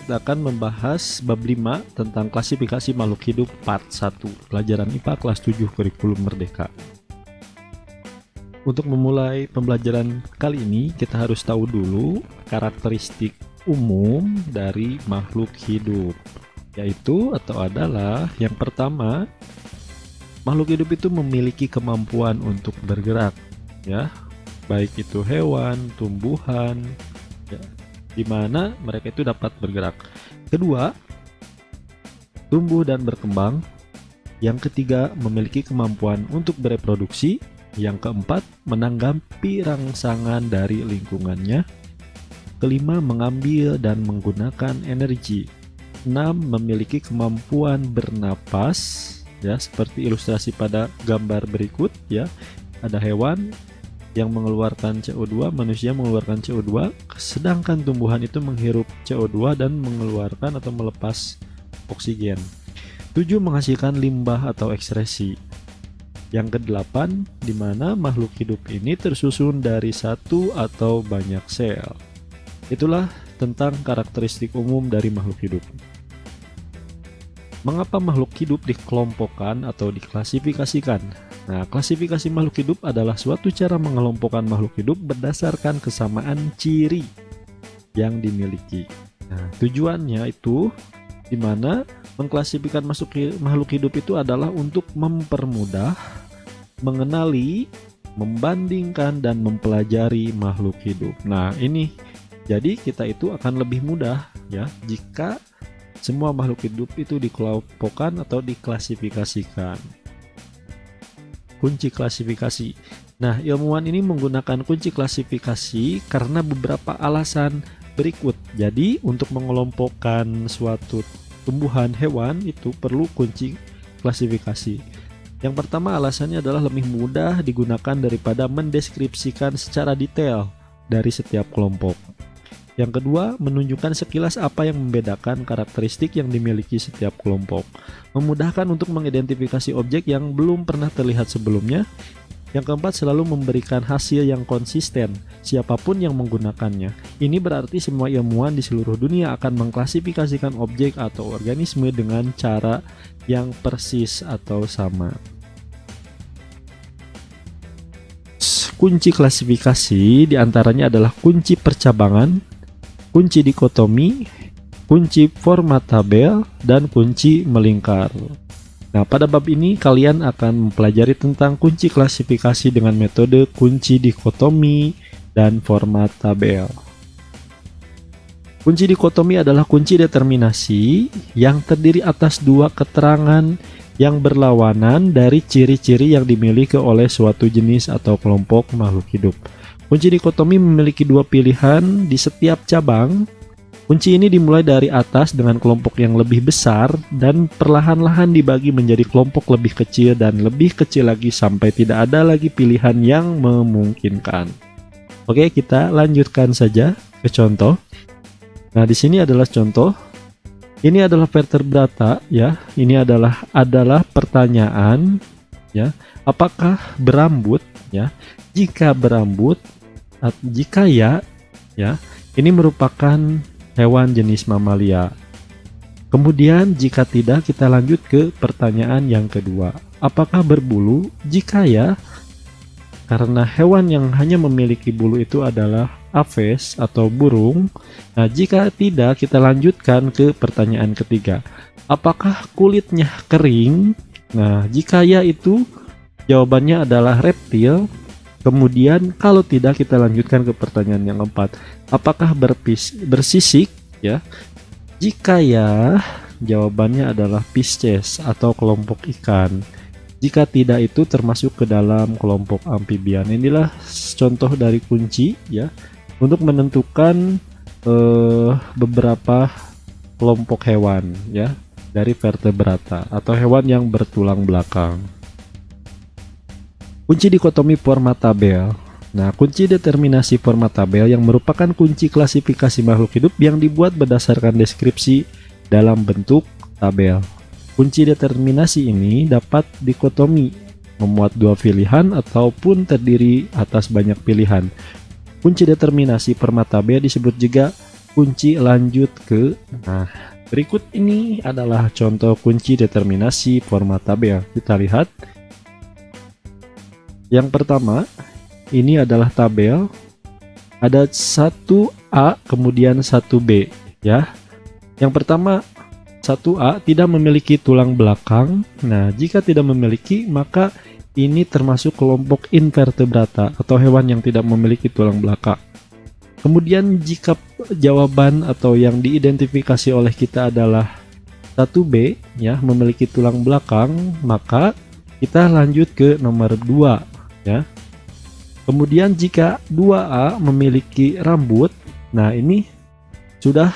kita akan membahas bab 5 tentang klasifikasi makhluk hidup part 1, pelajaran IPA kelas 7 kurikulum Merdeka. Untuk memulai pembelajaran kali ini, kita harus tahu dulu karakteristik umum dari makhluk hidup, yaitu atau adalah yang pertama, makhluk hidup itu memiliki kemampuan untuk bergerak, ya, baik itu hewan, tumbuhan, ya, di mana mereka itu dapat bergerak. Kedua, tumbuh dan berkembang. Yang ketiga, memiliki kemampuan untuk bereproduksi. Yang keempat, menanggapi rangsangan dari lingkungannya. Kelima, mengambil dan menggunakan energi. 6, memiliki kemampuan bernapas, ya, seperti ilustrasi pada gambar berikut, ya. Ada hewan yang mengeluarkan CO2, manusia mengeluarkan CO2, sedangkan tumbuhan itu menghirup CO2 dan mengeluarkan atau melepas oksigen. 7, menghasilkan limbah atau ekskresi. Yang ke-8, di mana makhluk hidup ini tersusun dari satu atau banyak sel. Itulah tentang karakteristik umum dari makhluk hidup. Mengapa makhluk hidup dikelompokkan atau diklasifikasikan? Nah, klasifikasi makhluk hidup adalah suatu cara mengelompokkan makhluk hidup berdasarkan kesamaan ciri yang dimiliki. Nah, tujuannya itu di mana mengklasifikasikan makhluk hidup itu adalah untuk mempermudah, mengenali, membandingkan, dan mempelajari makhluk hidup. Nah, ini jadi kita itu akan lebih mudah, ya, jika semua makhluk hidup itu dikelompokkan atau diklasifikasikan. Kunci klasifikasi. Nah, ilmuwan ini menggunakan kunci klasifikasi karena beberapa alasan berikut. Jadi, untuk mengelompokkan suatu tumbuhan hewan itu perlu kunci klasifikasi. Yang pertama, alasannya adalah lebih mudah digunakan daripada mendeskripsikan secara detail dari setiap kelompok. Yang kedua, menunjukkan sekilas apa yang membedakan karakteristik yang dimiliki setiap kelompok. Memudahkan untuk mengidentifikasi objek yang belum pernah terlihat sebelumnya. Yang keempat, selalu memberikan hasil yang konsisten, siapapun yang menggunakannya. Ini berarti semua ilmuwan di seluruh dunia akan mengklasifikasikan objek atau organisme dengan cara yang persis atau sama. Kunci klasifikasi diantaranya adalah kunci percabangan, kunci dikotomi, kunci format tabel, dan kunci melingkar. Nah, pada bab ini kalian akan mempelajari tentang kunci klasifikasi dengan metode kunci dikotomi dan format tabel. Kunci dikotomi adalah kunci determinasi yang terdiri atas dua keterangan yang berlawanan dari ciri-ciri yang dimiliki oleh suatu jenis atau kelompok makhluk hidup. Kunci dikotomi memiliki dua pilihan di setiap cabang. Kunci ini dimulai dari atas dengan kelompok yang lebih besar dan perlahan-lahan dibagi menjadi kelompok lebih kecil dan lebih kecil lagi sampai tidak ada lagi pilihan yang memungkinkan. Oke, kita lanjutkan saja ke contoh. Nah, di sini adalah contoh. Ini adalah vertebrata, ya. Ini adalah pertanyaan, ya. Apakah berambut, ya? Jika berambut, jika ya, ini merupakan hewan jenis mamalia. Kemudian jika tidak, kita lanjut ke pertanyaan yang kedua. Apakah berbulu? Jika ya, karena hewan yang hanya memiliki bulu itu adalah aves atau burung. Nah, jika tidak, kita lanjutkan ke pertanyaan ketiga. Apakah kulitnya kering? Nah, jika ya itu jawabannya adalah reptil. Kemudian kalau tidak, kita lanjutkan ke pertanyaan yang keempat. Apakah bersisik? Ya. Jika ya, jawabannya adalah Pisces atau kelompok ikan. Jika tidak, itu termasuk ke dalam kelompok amfibian. Inilah contoh dari kunci, ya, untuk menentukan beberapa kelompok hewan, ya, dari vertebrata atau hewan yang bertulang belakang. Kunci dikotomi format tabel. Nah, kunci determinasi format tabel yang merupakan kunci klasifikasi makhluk hidup yang dibuat berdasarkan deskripsi dalam bentuk tabel. Kunci determinasi ini dapat dikotomi, memuat dua pilihan ataupun terdiri atas banyak pilihan. Kunci determinasi format tabel disebut juga kunci lanjut ke. Nah, berikut ini adalah contoh kunci determinasi format tabel. Kita lihat. Yang pertama, ini adalah tabel. Ada 1A kemudian 1B ya. Yang pertama 1A tidak memiliki tulang belakang. Nah, jika tidak memiliki, maka ini termasuk kelompok invertebrata atau hewan yang tidak memiliki tulang belakang. Kemudian jika jawaban atau yang diidentifikasi oleh kita adalah 1B ya, memiliki tulang belakang, maka kita lanjut ke nomor 2 ya. Kemudian jika 2A memiliki rambut, nah ini sudah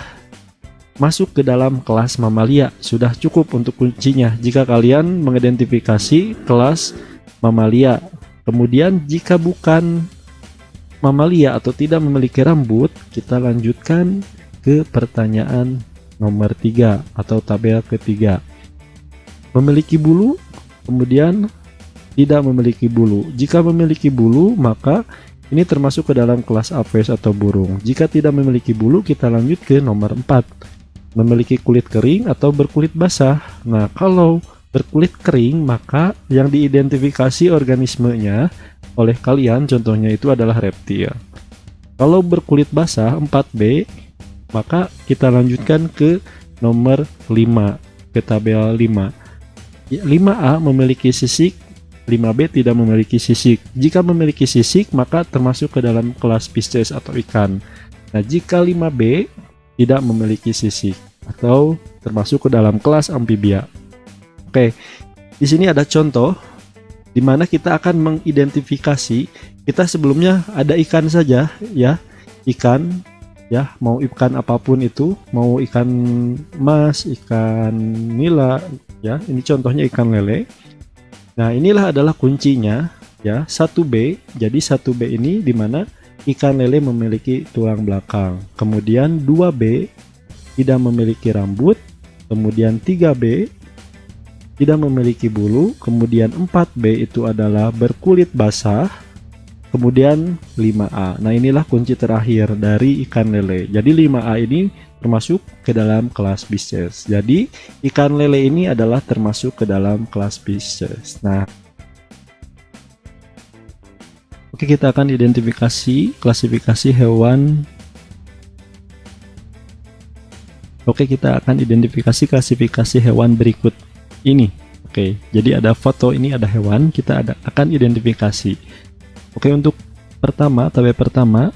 masuk ke dalam kelas mamalia, sudah cukup untuk kuncinya jika kalian mengidentifikasi kelas mamalia. Kemudian jika bukan mamalia atau tidak memiliki rambut, kita lanjutkan ke pertanyaan nomor 3 atau tabel ketiga. Memiliki bulu, kemudian tidak memiliki bulu. Jika memiliki bulu, maka ini termasuk ke dalam kelas aves atau burung. Jika tidak memiliki bulu, kita lanjut ke nomor 4. Memiliki kulit kering atau berkulit basah. Nah, kalau berkulit kering, maka yang diidentifikasi organismenya oleh kalian contohnya itu adalah reptil. Kalau berkulit basah 4B, maka kita lanjutkan ke nomor 5, ke tabel 5. 5A memiliki sisik, 5B tidak memiliki sisik. Jika memiliki sisik, maka termasuk ke dalam kelas Pisces atau ikan. Nah, jika 5B tidak memiliki sisik atau termasuk ke dalam kelas amfibia. Oke, di sini ada contoh di mana kita akan mengidentifikasi. Kita sebelumnya ada ikan saja ya, ikan ya, mau ikan apapun itu, mau ikan mas, ikan nila ya. Ini contohnya ikan lele. Nah, inilah adalah kuncinya ya, 1B. Jadi 1B ini di mana ikan lele memiliki tulang belakang. Kemudian 2B tidak memiliki rambut. Kemudian 3B tidak memiliki bulu. Kemudian 4B itu adalah berkulit basah. Kemudian 5A. Nah, inilah kunci terakhir dari ikan lele. Jadi 5A ini termasuk ke dalam kelas Pisces. Jadi ikan lele ini adalah termasuk ke dalam kelas Pisces. Nah, oke, kita akan identifikasi klasifikasi hewan. Oke, kita akan identifikasi klasifikasi hewan berikut ini. Oke, jadi ada foto, ini ada hewan, kita akan identifikasi. Oke, untuk pertama, tabel pertama,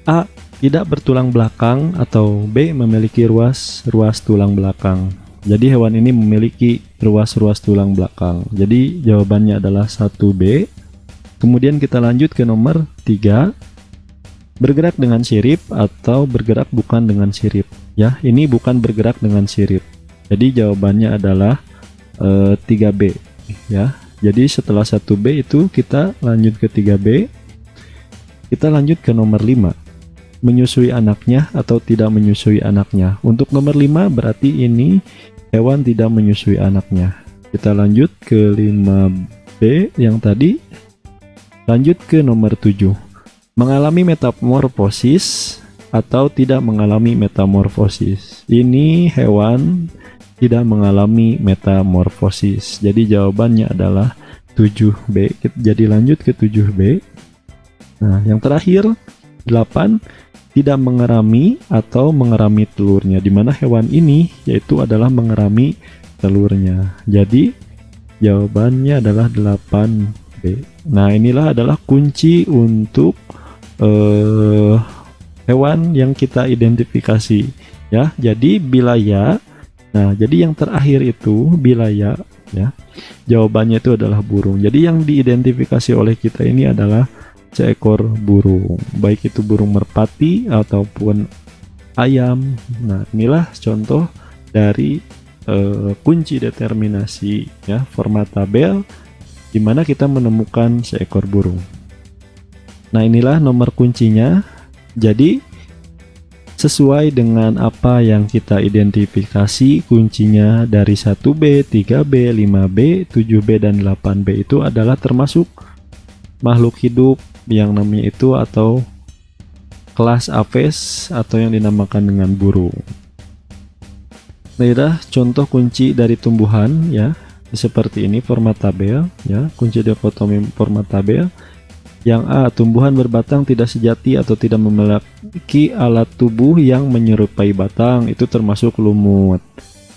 A tidak bertulang belakang atau B memiliki ruas tulang belakang. Jadi hewan ini memiliki ruas tulang belakang. Jadi jawabannya adalah 1B. Kemudian kita lanjut ke nomor 3. Bergerak dengan sirip atau bergerak bukan dengan sirip. Ya, ini bukan bergerak dengan sirip. Jadi jawabannya adalah 3B ya. Jadi setelah 1B itu kita lanjut ke 3B. Kita lanjut ke nomor 5. Menyusui anaknya atau tidak menyusui anaknya. Untuk nomor 5 berarti ini hewan tidak menyusui anaknya. Kita lanjut ke 5B yang tadi. Lanjut ke nomor 7. Mengalami metamorfosis atau tidak mengalami metamorfosis. Ini hewan tidak mengalami metamorfosis. Jadi jawabannya adalah 7B. Jadi lanjut ke 7B. Nah, yang terakhir 8, tidak mengerami atau mengerami telurnya, di mana hewan ini yaitu adalah mengerami telurnya. Jadi jawabannya adalah 8B. Nah, inilah adalah kunci untuk hewan yang kita identifikasi ya. Jadi bila ya, nah jadi yang terakhir itu bila ya, jawabannya itu adalah burung. Jadi yang diidentifikasi oleh kita ini adalah seekor burung, baik itu burung merpati ataupun ayam. Nah, inilah contoh dari kunci determinasi ya, format tabel di mana kita menemukan seekor burung. Nah, inilah nomor kuncinya. Jadi sesuai dengan apa yang kita identifikasi, kuncinya dari 1B, 3B, 5B, 7B, dan 8B itu adalah termasuk makhluk hidup yang namanya itu atau kelas Aves atau yang dinamakan dengan burung. Nah, contoh kunci dari tumbuhan ya, seperti ini format tabel ya, kunci dikotomi format tabel. Yang A, tumbuhan berbatang tidak sejati atau tidak memiliki alat tubuh yang menyerupai batang, itu termasuk lumut.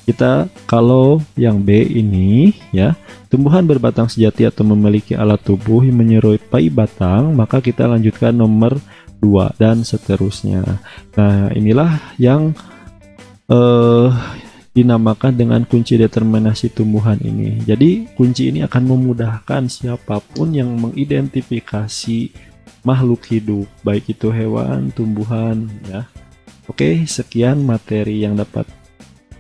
Kita kalau yang B ini ya, tumbuhan berbatang sejati atau memiliki alat tubuh yang menyerupai batang, maka kita lanjutkan nomor 2 dan seterusnya. Nah, inilah yang dinamakan dengan kunci determinasi tumbuhan ini. Jadi kunci ini akan memudahkan siapapun yang mengidentifikasi makhluk hidup, baik itu hewan, tumbuhan ya. Oke, sekian materi yang dapat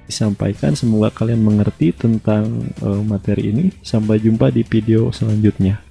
disampaikan. Semoga kalian mengerti tentang materi ini. Sampai jumpa di video selanjutnya.